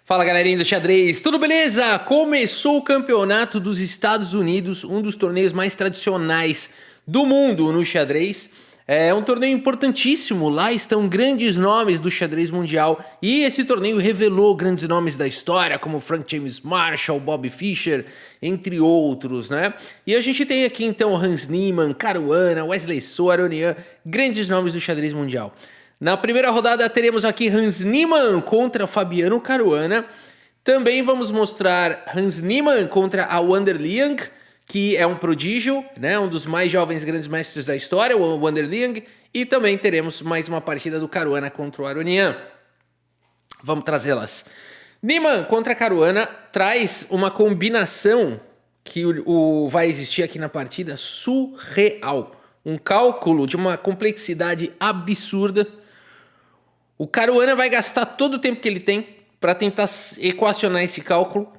Fala galerinha do xadrez, tudo beleza? Começou o campeonato dos Estados Unidos, um dos torneios mais tradicionais do mundo no xadrez. É um torneio importantíssimo, lá estão grandes nomes do xadrez mundial e esse torneio revelou grandes nomes da história como Frank James Marshall, Bobby Fischer, entre outros, né? E a gente tem aqui então Hans Niemann, Caruana, Wesley So, Aronian, grandes nomes do xadrez mundial. Na primeira rodada teremos aqui Hans Niemann contra Fabiano Caruana. Também vamos mostrar Hans Niemann contra a Wander Liang, que é um prodígio, né? Um dos mais jovens grandes mestres da história, o Wander Liang. E também teremos mais uma partida do Caruana contra o Aronian. Vamos trazê-las. Niemann contra Caruana traz uma combinação que vai existir aqui na partida surreal. Um cálculo de uma complexidade absurda. O Caruana vai gastar todo o tempo que ele tem para tentar equacionar esse cálculo.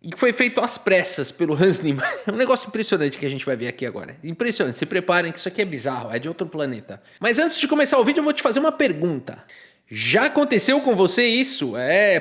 E que foi feito às pressas pelo Hans Niemann. É um negócio impressionante que a gente vai ver aqui agora. Impressionante, se preparem que isso aqui é bizarro, é de outro planeta. Mas antes de começar o vídeo eu vou te fazer uma pergunta. Já aconteceu com você isso?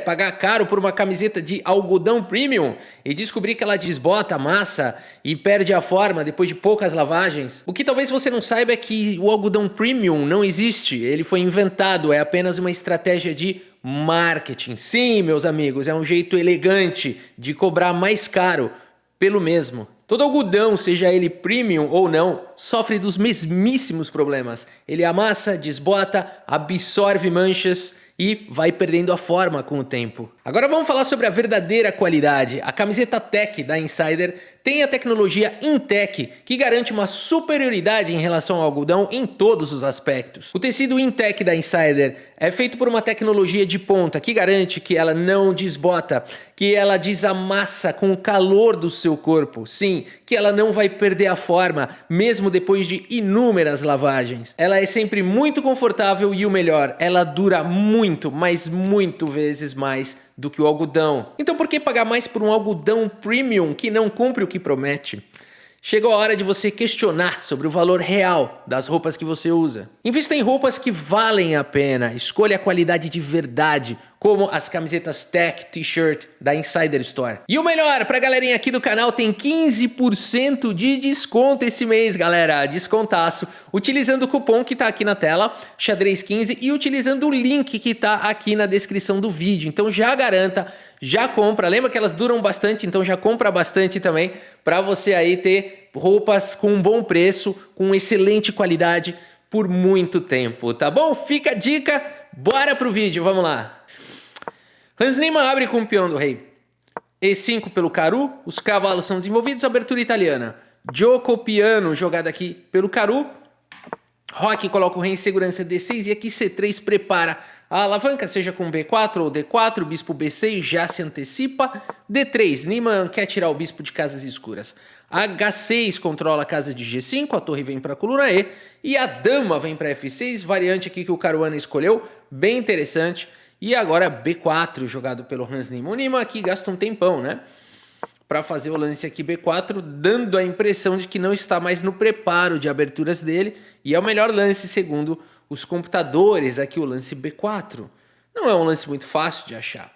Pagar caro por uma camiseta de algodão premium e descobrir que ela desbota a massa e perde a forma depois de poucas lavagens? O que talvez você não saiba é que o algodão premium não existe, ele foi inventado, é apenas uma estratégia de marketing. Sim, meus amigos, é um jeito elegante de cobrar mais caro pelo mesmo. Todo algodão, seja ele premium ou não, sofre dos mesmíssimos problemas. Ele amassa, desbota, absorve manchas e vai perdendo a forma com o tempo. Agora vamos falar sobre a verdadeira qualidade. A camiseta Tech da Insider tem a tecnologia Intec, que garante uma superioridade em relação ao algodão em todos os aspectos. O tecido Intec da Insider é feito por uma tecnologia de ponta que garante que ela não desbota, que ela desamassa com o calor do seu corpo. Sim, que ela não vai perder a forma, mesmo depois de inúmeras lavagens. Ela é sempre muito confortável e o melhor, ela dura muito, mas muito vezes mais do que o algodão. Então por que pagar mais por um algodão premium que não cumpre o que promete? Chegou a hora de você questionar sobre o valor real das roupas que você usa. Invista em roupas que valem a pena. Escolha a qualidade de verdade, como as camisetas Tech T-Shirt da Insider Store. E o melhor, pra galerinha aqui do canal, tem 15% de desconto esse mês, galera. Descontaço. Utilizando o cupom que tá aqui na tela, xadrez15, e utilizando o link que tá aqui na descrição do vídeo. Então já garanta, já compra. Lembra que elas duram bastante, então já compra bastante também, pra você aí ter roupas com um bom preço, com excelente qualidade por muito tempo, tá bom? Fica a dica, bora pro vídeo, vamos lá. Hans Niemann abre com o peão do rei. E5 pelo Caru, os cavalos são desenvolvidos, abertura italiana. Gioco piano, jogada aqui pelo Caru. Roque coloca o rei em segurança D6 e aqui C3 prepara a alavanca, seja com B4 ou D4, bispo B6 já se antecipa. D3, Niemann quer tirar o bispo de casas escuras. H6 controla a casa de G5, a torre vem para a coluna E e a dama vem para F6, variante aqui que o Caruana escolheu, bem interessante. E agora B4 jogado pelo Hans Niemann. O Niemann aqui gasta um tempão, né? Para fazer o lance aqui B4, dando a impressão de que não está mais no preparo de aberturas dele. E é o melhor lance segundo os computadores aqui, o lance B4. Não é um lance muito fácil de achar.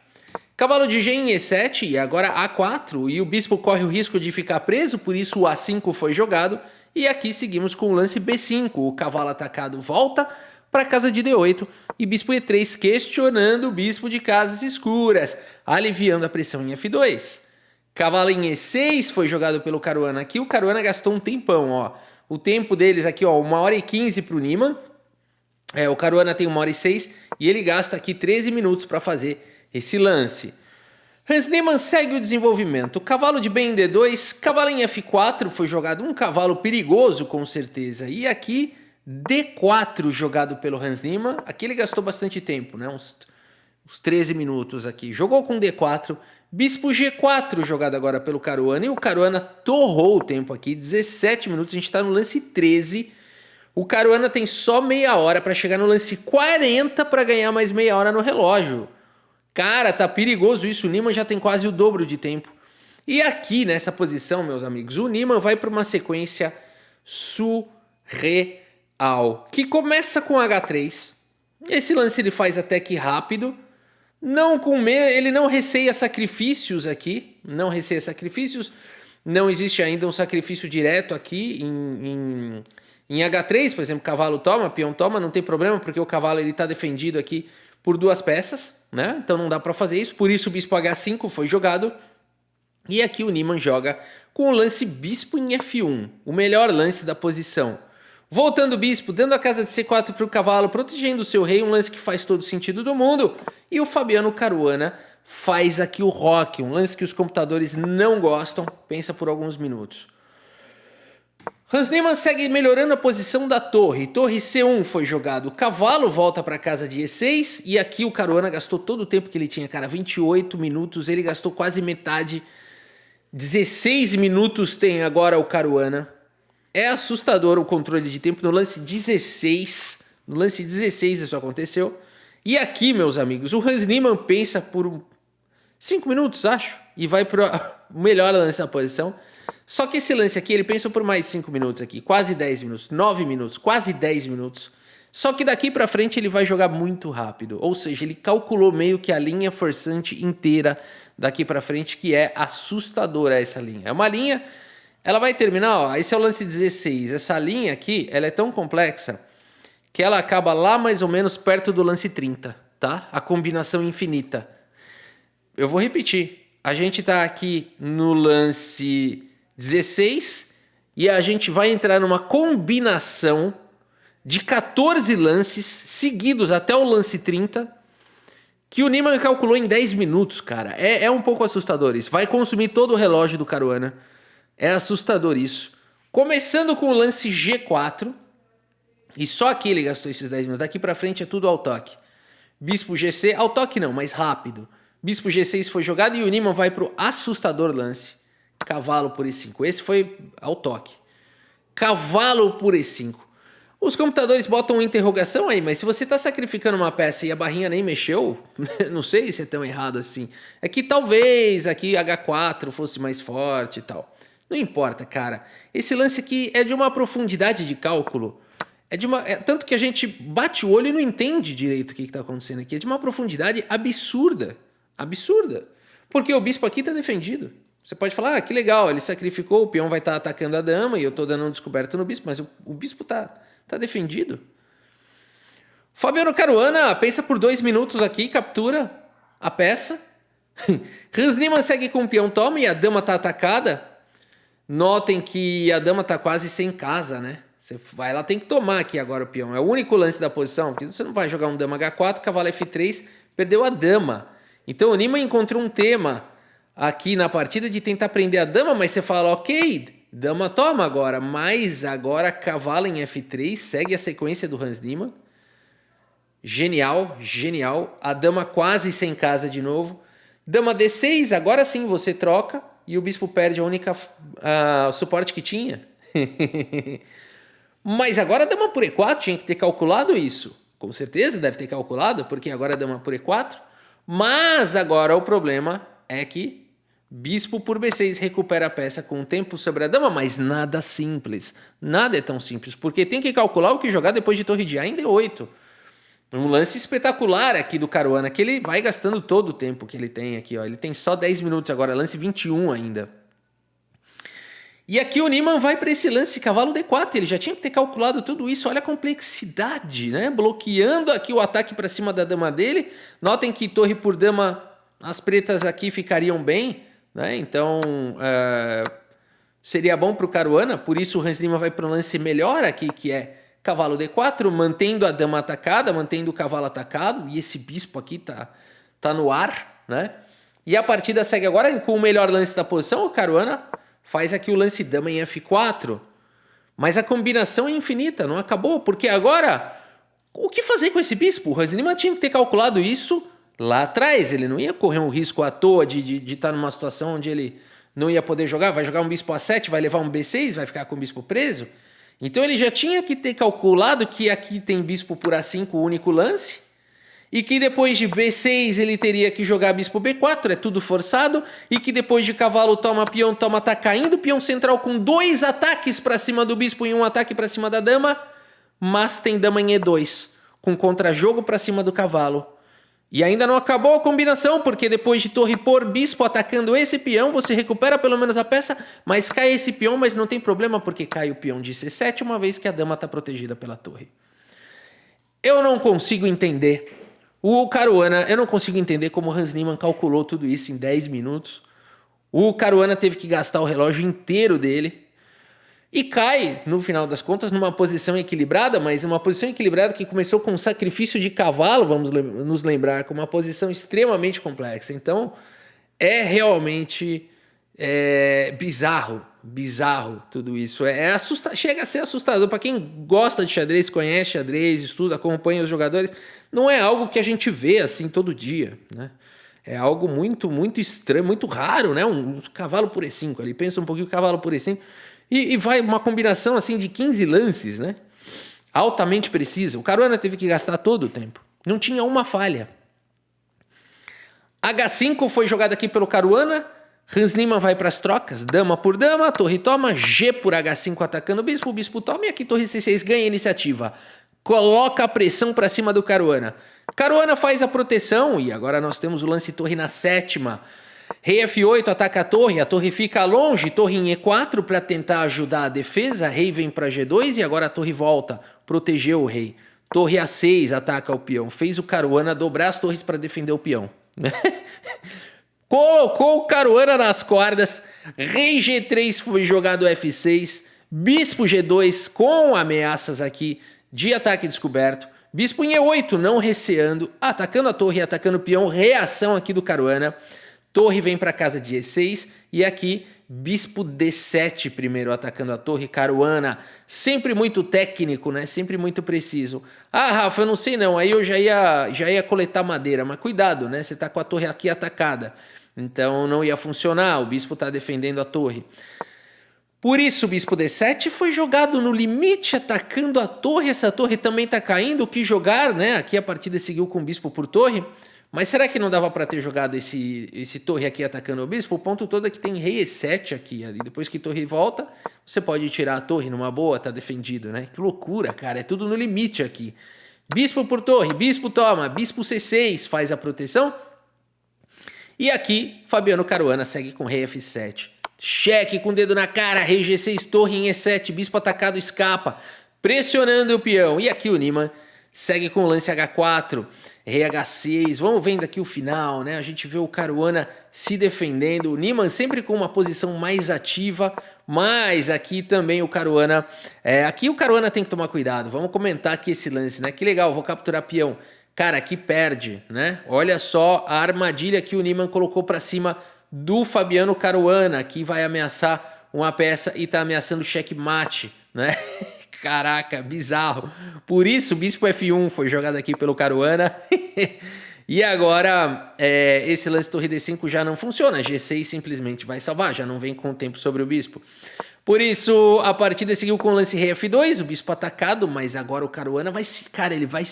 Cavalo de G em E7 e agora A4. E o bispo corre o risco de ficar preso, por isso o A5 foi jogado. E aqui seguimos com o lance B5. O cavalo atacado volta para a casa de D8 e bispo E3 questionando o bispo de casas escuras, aliviando a pressão em F2. Cavalo em E6 foi jogado pelo Caruana aqui, o Caruana gastou um tempão, ó. O tempo deles aqui, ó, 1h15 para o Niemann, o Caruana tem 1h06 e ele gasta aqui 13 minutos para fazer esse lance. Hans Niemann segue o desenvolvimento, cavalo de bem em D2, cavalo em F4 foi jogado, um cavalo perigoso com certeza, e aqui D4 jogado pelo Hans Niemann, aqui ele gastou bastante tempo, né? Uns 13 minutos aqui. Jogou com D4, bispo G4 jogado agora pelo Caruana, e o Caruana torrou o tempo aqui, 17 minutos, a gente está no lance 13. O Caruana tem só meia hora para chegar no lance 40 para ganhar mais meia hora no relógio. Cara, tá perigoso isso, o Niemann já tem quase o dobro de tempo. E aqui nessa posição, meus amigos, o Niemann vai para uma sequência surreal. que começa com H3. Esse lance ele faz até que rápido. Não com ele não receia sacrifícios aqui. Não receia sacrifícios. Não existe ainda um sacrifício direto aqui em H3. Por exemplo, cavalo toma, peão toma. Não tem problema, porque o cavalo está defendido aqui por 2 peças, né? Então não dá para fazer isso. Por isso o bispo H5 foi jogado. E aqui o Niemann joga com o lance bispo em F1. O melhor lance da posição. Voltando o bispo, dando a casa de C4 para o cavalo, protegendo o seu rei, um lance que faz todo sentido do mundo. E o Fabiano Caruana faz aqui o roque, um lance que os computadores não gostam, pensa por alguns minutos. Hans Niemann segue melhorando a posição da torre. Torre C1 foi jogado, o cavalo volta para a casa de E6 e aqui o Caruana gastou todo o tempo que ele tinha, cara, 28 minutos, ele gastou quase metade, 16 minutos tem agora o Caruana. É assustador o controle de tempo no lance 16. No lance 16 isso aconteceu. E aqui, meus amigos, o Hans Niemann pensa por 5 minutos, acho. E vai para o melhor lance da posição. Só que esse lance aqui, ele pensa por mais 5 minutos aqui. Quase 10 minutos, 9 minutos, quase 10 minutos. Só que daqui para frente ele vai jogar muito rápido. Ou seja, ele calculou meio que a linha forçante inteira daqui para frente, que é assustadora essa linha. É uma linha... Ela vai terminar, ó, esse é o lance 16. Essa linha aqui, ela é tão complexa que ela acaba lá mais ou menos perto do lance 30, tá? A combinação infinita. Eu vou repetir. A gente tá aqui no lance 16 e a gente vai entrar numa combinação de 14 lances seguidos até o lance 30 que o Niemann calculou em 10 minutos, cara. É um pouco assustador isso. Vai consumir todo o relógio do Caruana. É assustador isso. Começando com o lance G4. E só aqui ele gastou esses 10 minutos. Daqui pra frente é tudo ao toque. Bispo GC. Ao toque não, mas rápido. Bispo G6 foi jogado e o Niemann vai pro assustador lance. Cavalo por E5. Esse foi ao toque. Cavalo por E5. Os computadores botam uma interrogação aí, mas se você tá sacrificando uma peça e a barrinha nem mexeu, não sei se é tão errado assim. É que talvez aqui H4 fosse mais forte e tal. Não importa, cara. Esse lance aqui é de uma profundidade de cálculo. Tanto que a gente bate o olho e não entende direito o que está acontecendo aqui. É de uma profundidade absurda. Absurda. Porque o bispo aqui está defendido. Você pode falar, que legal, ele sacrificou, o peão vai estar atacando a dama e eu estou dando um descoberto no bispo, mas o bispo tá defendido. Fabiano Caruana pensa por 2 minutos aqui, captura a peça. Hans Niemann segue com o peão toma e a dama está atacada. Notem que a dama tá quase sem casa, né? Ela tem que tomar aqui agora o peão. É o único lance da posição, porque você não vai jogar um dama H4, cavalo F3, perdeu a dama. Então o Niemann encontrou um tema aqui na partida de tentar prender a dama, mas você fala, ok, dama toma agora. Mas agora cavalo em F3, segue a sequência do Hans Niemann. Genial, genial. A dama quase sem casa de novo. Dama D6, agora sim você troca. E o bispo perde a única suporte que tinha. Mas agora a dama por E4 tinha que ter calculado isso. Com certeza deve ter calculado, porque agora a dama por E4. Mas agora o problema é que bispo por B6 recupera a peça com o tempo sobre a dama, mas nada simples. Nada é tão simples, porque tem que calcular o que jogar depois de torre de A em D8. Um lance espetacular aqui do Caruana, que ele vai gastando todo o tempo que ele tem aqui, ó. Ele tem só 10 minutos agora, lance 21 ainda. E aqui o Niemann vai para esse lance de cavalo D4, ele já tinha que ter calculado tudo isso, olha a complexidade, né? Bloqueando aqui o ataque para cima da dama dele. Notem que torre por dama, as pretas aqui ficariam bem, né? Então, seria bom para o Caruana, por isso o Hans Niemann vai para um lance melhor aqui, que é cavalo D4, mantendo a dama atacada, mantendo o cavalo atacado, e esse bispo aqui tá no ar, né? E a partida segue agora com o melhor lance da posição, o Caruana faz aqui o lance dama em F4, mas a combinação é infinita, não acabou, porque agora, o que fazer com esse bispo? O Hans Niemann tinha que ter calculado isso lá atrás, ele não ia correr um risco à toa de estar numa situação onde ele não ia poder jogar, vai jogar um bispo A7, vai levar um B6, vai ficar com o bispo preso. Então ele já tinha que ter calculado que aqui tem bispo por A5, o único lance, e que depois de B6 ele teria que jogar bispo B4, é tudo forçado, e que depois de cavalo toma, tá caindo, peão central com 2 ataques para cima do bispo e um ataque para cima da dama, mas tem dama em E2, com contra-jogo para cima do cavalo. E ainda não acabou a combinação, porque depois de torre por bispo atacando esse peão, você recupera pelo menos a peça, mas cai esse peão, mas não tem problema, porque cai o peão de C7, uma vez que a dama está protegida pela torre. Eu não consigo entender. O Caruana, eu não consigo entender como o Hans Niemann calculou tudo isso em 10 minutos. O Caruana teve que gastar o relógio inteiro dele. E cai, no final das contas, numa posição equilibrada, mas uma posição equilibrada que começou com um sacrifício de cavalo, vamos nos lembrar, com uma posição extremamente complexa. Então, é realmente bizarro tudo isso. Chega a ser assustador. Para quem gosta de xadrez, conhece xadrez, estuda, acompanha os jogadores, não é algo que a gente vê assim todo dia, né? É algo muito estranho, muito raro, né? Um cavalo por E5 ali, pensa um pouquinho, cavalo por E5. E vai uma combinação assim de 15 lances, né? Altamente precisa. O Caruana teve que gastar todo o tempo. Não tinha uma falha. H5 foi jogado aqui pelo Caruana. Hans Niemann vai para as trocas. Dama por dama, torre toma. G por H5 atacando o bispo toma. E aqui torre C6 ganha a iniciativa. Coloca a pressão para cima do Caruana. Caruana faz a proteção. E agora nós temos o lance torre na sétima. Rei F8 ataca a torre fica longe, torre em E4 para tentar ajudar a defesa, rei vem para G2 e agora a torre volta, protegeu o rei. Torre A6 ataca o peão, fez o Caruana dobrar as torres para defender o peão. Colocou o Caruana nas cordas, rei G3 foi jogado F6, bispo G2 com ameaças aqui de ataque descoberto, bispo em E8 não receando, atacando a torre e atacando o peão, reação aqui do Caruana. Torre vem para casa de E6 e aqui bispo D7 primeiro atacando a torre. Caruana, sempre muito técnico, né? Sempre muito preciso. Ah, Rafa, eu não sei não, aí eu já ia coletar madeira, mas cuidado, né? Você tá com a torre aqui atacada, então não ia funcionar, o bispo tá defendendo a torre. Por isso o bispo D7 foi jogado no limite atacando a torre, essa torre também tá caindo, o que jogar, né? Aqui a partida seguiu com o bispo por torre. Mas será que não dava para ter jogado esse torre aqui atacando o bispo? O ponto todo é que tem rei E7 aqui. Ali. Depois que a torre volta, você pode tirar a torre numa boa, tá defendido, né? Que loucura, cara. É tudo no limite aqui. Bispo por torre, bispo toma, bispo C6 faz a proteção. E aqui, Fabiano Caruana segue com rei F7. Cheque com o dedo na cara, rei G6, torre em E7, bispo atacado escapa, pressionando o peão. E aqui o Niemann segue com o lance H4. Rei H6, vamos vendo aqui o final, né? A gente vê o Caruana se defendendo, o Niemann sempre com uma posição mais ativa, mas aqui também o Caruana... aqui o Caruana tem que tomar cuidado, vamos comentar aqui esse lance, né? Que legal, vou capturar peão. Cara, aqui perde, né? Olha só a armadilha que o Niemann colocou para cima do Fabiano Caruana, que vai ameaçar uma peça e tá ameaçando checkmate, né? Caraca, bizarro. Por isso o bispo F1 foi jogado aqui pelo Caruana. E agora esse lance torre D5 já não funciona. G6 simplesmente vai salvar, já não vem com o tempo sobre o bispo. Por isso a partida seguiu com o lance rei F2, o bispo atacado, mas agora o Caruana vai... Cara, ele vai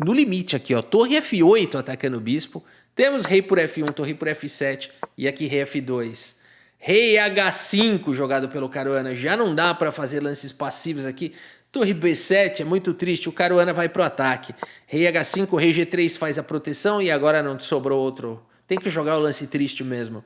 no limite aqui, ó. Torre F8 atacando o bispo. Temos rei por F1, torre por F7 e aqui rei F2. Rei H5 jogado pelo Caruana. Já não dá para fazer lances passivos aqui. Torre B7 é muito triste. O Caruana vai pro ataque. Rei H5, rei G3 faz a proteção e agora não sobrou outro. Tem que jogar o lance triste mesmo.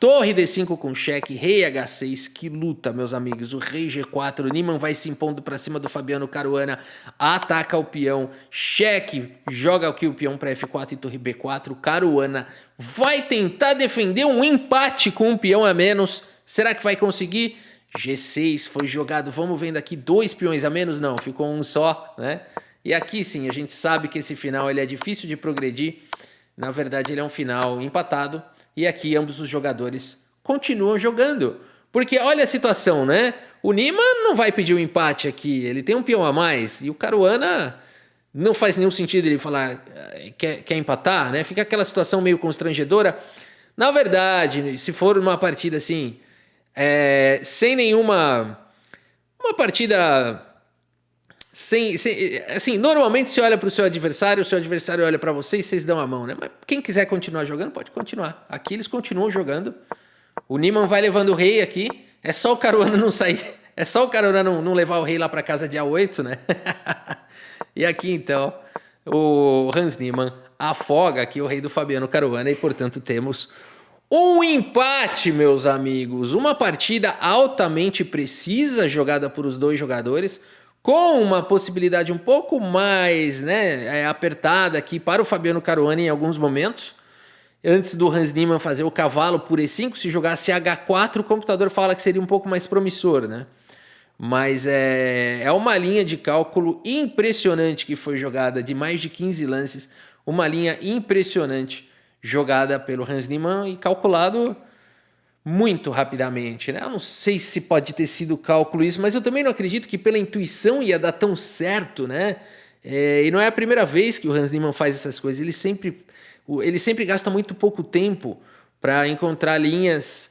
Torre D5 com cheque, rei H6, que luta, meus amigos. O rei G4, o Niemann vai se impondo para cima do Fabiano Caruana, ataca o peão, cheque, joga aqui o peão para F4 e torre B4. Caruana vai tentar defender um empate com um peão a menos. Será que vai conseguir? G6 foi jogado, vamos vendo aqui, 2 peões a menos? Não, ficou um só, né? E aqui sim, a gente sabe que esse final ele é difícil de progredir. Na verdade, ele é um final empatado. E aqui ambos os jogadores continuam jogando. Porque olha a situação, né? O Niemann não vai pedir um empate aqui. Ele tem um peão a mais. E o Caruana não faz nenhum sentido ele falar quer empatar, né? Fica aquela situação meio constrangedora. Na verdade, se for uma partida assim, sem nenhuma... Uma partida... assim, normalmente você olha para o seu adversário olha para você e vocês dão a mão, né? Mas quem quiser continuar jogando, pode continuar. Aqui eles continuam jogando. O Niemann vai levando o rei aqui. É só o Caruana não sair. É só o Caruana não levar o rei lá para casa dia 8, né? E aqui, então, o Hans Niemann afoga aqui o rei do Fabiano Caruana e, portanto, temos um empate, meus amigos. Uma partida altamente precisa, jogada por os dois jogadores, com uma possibilidade um pouco mais, né, apertada aqui para o Fabiano Caruana em alguns momentos. Antes do Hans Niemann fazer o cavalo por E5, se jogasse H4, o computador fala que seria um pouco mais promissor, né? Mas é uma linha de cálculo impressionante que foi jogada, de mais de 15 lances. Uma linha impressionante jogada pelo Hans Niemann e calculado muito rapidamente, né? Eu não sei se pode ter sido cálculo isso, mas eu também não acredito que pela intuição ia dar tão certo, né? E não é a primeira vez que o Hans Niemann faz essas coisas. Ele sempre gasta muito pouco tempo para encontrar linhas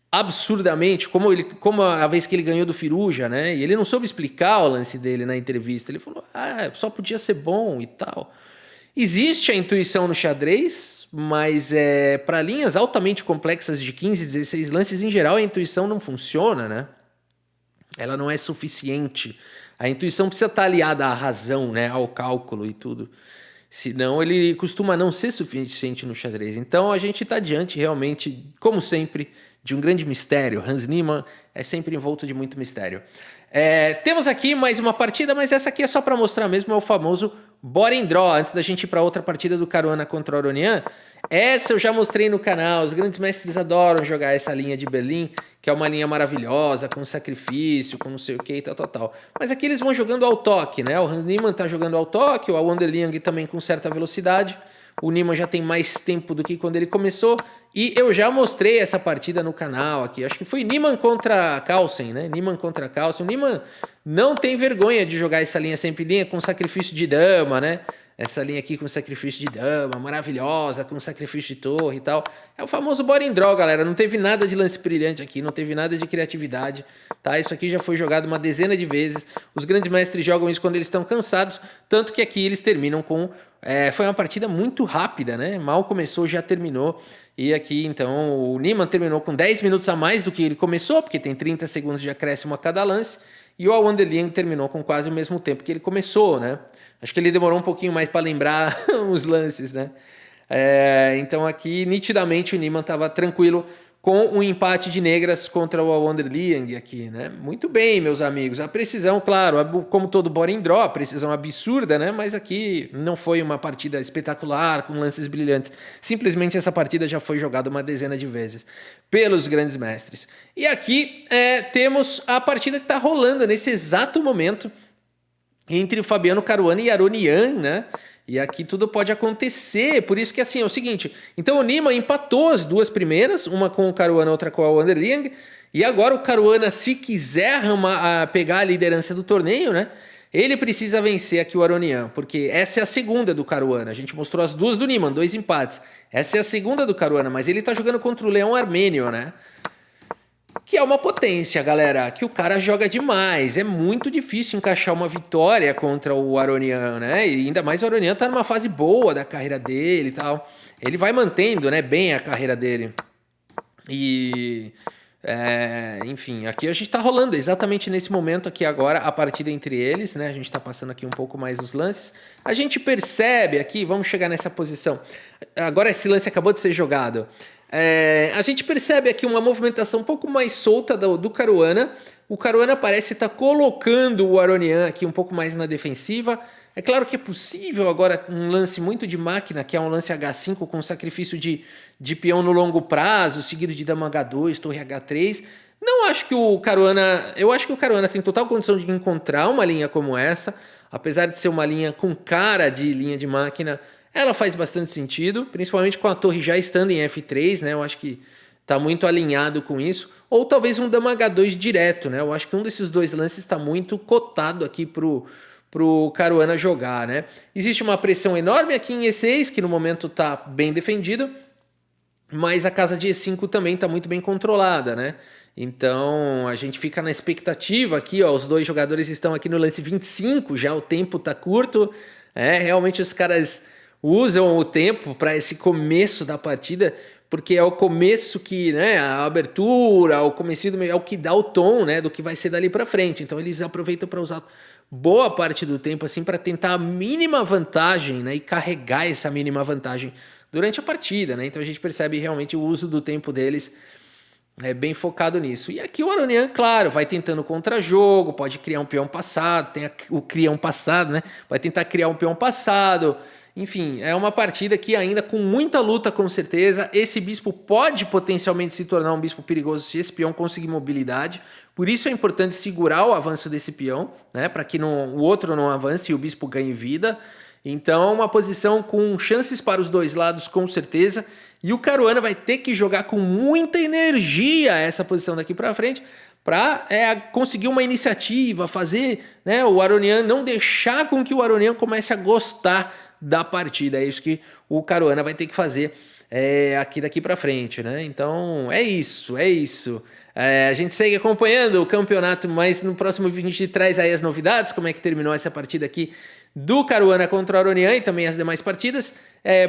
absurdamente, como a vez que ele ganhou do Firuja, né? E ele não soube explicar o lance dele na entrevista. Ele falou, só podia ser bom e tal. Existe a intuição no xadrez, mas para linhas altamente complexas de 15, 16 lances, em geral, a intuição não funciona, né? Ela não é suficiente. A intuição precisa estar aliada à razão, né? Ao cálculo e tudo. Senão ele costuma não ser suficiente no xadrez. Então a gente está diante realmente, como sempre, de um grande mistério. Hans Niemann é sempre envolto de muito mistério. Temos aqui mais uma partida, mas essa aqui é só para mostrar mesmo, é o famoso Bora and Draw. Antes da gente ir para outra partida do Caruana contra o Aronian, essa eu já mostrei no canal. Os grandes mestres adoram jogar essa linha de Berlim, que é uma linha maravilhosa, com sacrifício, com não sei o que, tal. Mas aqui eles vão jogando ao toque, né? O Hans Niemann tá jogando ao toque, o Wan Liang também com certa velocidade. O Niemann já tem mais tempo do que quando ele começou. E eu já mostrei essa partida no canal aqui. Acho que foi Niemann contra Carlsen, né? Niemann contra Carlsen. O Niemann não tem vergonha de jogar essa linha sempre linha com sacrifício de dama, né? Essa linha aqui com sacrifício de dama, maravilhosa, com sacrifício de torre e tal. É o famoso bora and draw, galera. Não teve nada de lance brilhante aqui, não teve nada de criatividade, tá? Isso aqui já foi jogado uma dezena de vezes. Os grandes mestres jogam isso quando eles estão cansados, tanto que aqui eles terminam com... foi uma partida muito rápida, né? Mal começou, já terminou. E aqui, então, o Niemann terminou com 10 minutos a mais do que ele começou, porque tem 30 segundos de acréscimo a cada lance. E o Wan Liang terminou com quase o mesmo tempo que ele começou, né? Acho que ele demorou um pouquinho mais para lembrar os lances, né? Então aqui, nitidamente, o Niemann estava tranquilo com um empate de negras contra o Wan Liang aqui, né? Muito bem, meus amigos. A precisão, claro, como todo bora and draw, a precisão absurda, né? Mas aqui não foi uma partida espetacular, com lances brilhantes. Simplesmente essa partida já foi jogada uma dezena de vezes pelos grandes mestres. E aqui temos a partida que está rolando nesse exato momento entre o Fabiano Caruana e Aronian, né? E aqui tudo pode acontecer, por isso que assim, é o seguinte, então o Niemann empatou as duas primeiras, uma com o Caruana, outra com o Wan Liang, e agora o Caruana, se quiser pegar a liderança do torneio, né? Ele precisa vencer aqui o Aronian, porque essa é a segunda do Caruana, a gente mostrou as duas do Niemann, 2 empates, essa é a segunda do Caruana, mas ele tá jogando contra o Leão Armênio, né? Que é uma potência, galera, que o cara joga demais. É muito difícil encaixar uma vitória contra o Aronian, né? E ainda mais o Aronian tá numa fase boa da carreira dele e tal. Ele vai mantendo, né, bem a carreira dele. E... enfim, aqui a gente tá rolando exatamente nesse momento aqui agora a partida entre eles, né? A gente tá passando aqui um pouco mais os lances. A gente percebe aqui, vamos chegar nessa posição. Agora esse lance acabou de ser jogado. A gente percebe aqui uma movimentação um pouco mais solta do Caruana. O Caruana parece estar colocando o Aronian aqui um pouco mais na defensiva. É claro que é possível agora um lance muito de máquina, que é um lance H5 com sacrifício de peão no longo prazo, seguido de dama H2, torre H3. Não acho que o Caruana... Eu acho que o Caruana tem total condição de encontrar uma linha como essa. Apesar de ser uma linha com cara de linha de máquina... Ela faz bastante sentido, principalmente com a torre já estando em F3, né? Eu acho que está muito alinhado com isso. Ou talvez um dama H2 direto, né? Eu acho que um desses dois lances está muito cotado aqui pro Caruana jogar, né? Existe uma pressão enorme aqui em E6, que no momento está bem defendido, mas a casa de E5 também está muito bem controlada, né? Então a gente fica na expectativa aqui, ó, os dois jogadores estão aqui no lance 25, já o tempo está curto, realmente os caras... usam o tempo para esse começo da partida porque é o começo que, né, a abertura, o comecinho do meio, é o que dá o tom, né, do que vai ser dali para frente. Então eles aproveitam para usar boa parte do tempo assim para tentar a mínima vantagem, né, e carregar essa mínima vantagem durante a partida, né? Então a gente percebe realmente o uso do tempo deles é bem focado nisso. E aqui o Aronian, claro, vai tentando contra-jogo, pode criar um peão passado, tem o cria um passado, né? Vai tentar criar um peão passado. Enfim, é uma partida que ainda com muita luta, com certeza. Esse bispo pode potencialmente se tornar um bispo perigoso se esse peão conseguir mobilidade. Por isso é importante segurar o avanço desse peão, né? Para que o outro não avance e o bispo ganhe vida. Então, é uma posição com chances para os dois lados, com certeza. E o Caruana vai ter que jogar com muita energia essa posição daqui para frente para conseguir uma iniciativa, fazer, né, o Aronian, não deixar com que o Aronian comece a gostar da partida. É isso que o Caruana vai ter que fazer aqui daqui para frente, né? Então, é isso, é isso. A gente segue acompanhando o campeonato, mas no próximo vídeo a gente traz aí as novidades, como é que terminou essa partida aqui do Caruana contra o Aronian e também as demais partidas.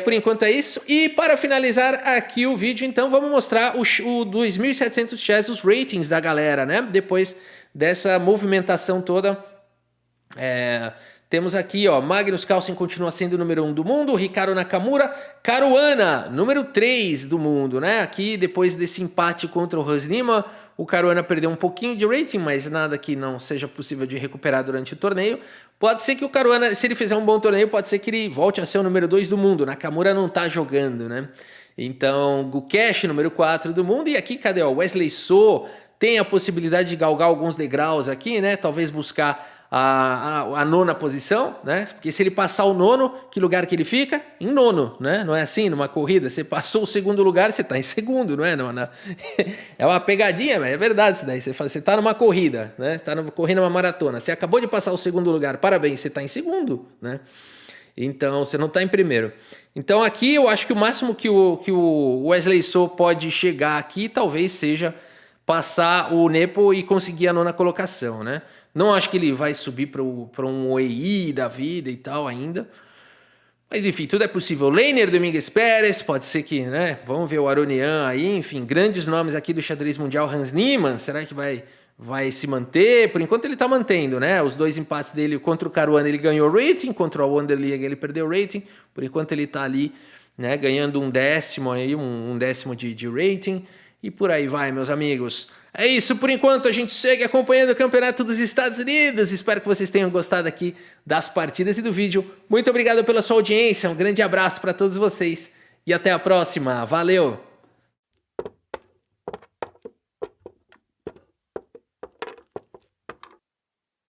Por enquanto é isso. E para finalizar aqui o vídeo, então, vamos mostrar o 2700 chess, os ratings da galera, né? Depois dessa movimentação toda, temos aqui, ó, Magnus Carlsen continua sendo o número 1 do mundo, Ricardo Nakamura, Caruana, número 3 do mundo, né? Aqui, depois desse empate contra o Hans Niemann, o Caruana perdeu um pouquinho de rating, mas nada que não seja possível de recuperar durante o torneio. Pode ser que o Caruana, se ele fizer um bom torneio, pode ser que ele volte a ser o número 2 do mundo. Nakamura não tá jogando, né? Então, Gukesh, número 4 do mundo. E aqui, cadê? Ó, Wesley So tem a possibilidade de galgar alguns degraus aqui, né? Talvez buscar a nona posição, né? Porque se ele passar o nono, que lugar que ele fica? Em nono, né? Não é assim numa corrida? Você passou o segundo lugar, você tá em segundo, não é? É uma pegadinha, mas é verdade isso daí. Você tá numa corrida, né? Tá correndo uma maratona. Você acabou de passar o segundo lugar, parabéns, você tá em segundo, né? Então, você não tá em primeiro. Então, aqui eu acho que o máximo que o Wesley So pode chegar aqui talvez seja passar o Nepo e conseguir a nona colocação, né? Não acho que ele vai subir para um OEI da vida e tal ainda. Mas enfim, tudo é possível. Leiner Domingues Pérez, pode ser que, né? Vamos ver o Aronian aí, enfim, grandes nomes aqui do xadrez mundial. Hans Niemann, será que vai se manter? Por enquanto ele tá mantendo, né? Os dois empates dele contra o Caruana ele ganhou rating, contra o Wanderliga ele perdeu rating. Por enquanto ele tá ali, né? Ganhando um décimo aí, um décimo de rating. E por aí vai, meus amigos. É isso por enquanto, a gente segue acompanhando o Campeonato dos Estados Unidos. Espero que vocês tenham gostado aqui das partidas e do vídeo. Muito obrigado pela sua audiência, um grande abraço para todos vocês e até a próxima. Valeu!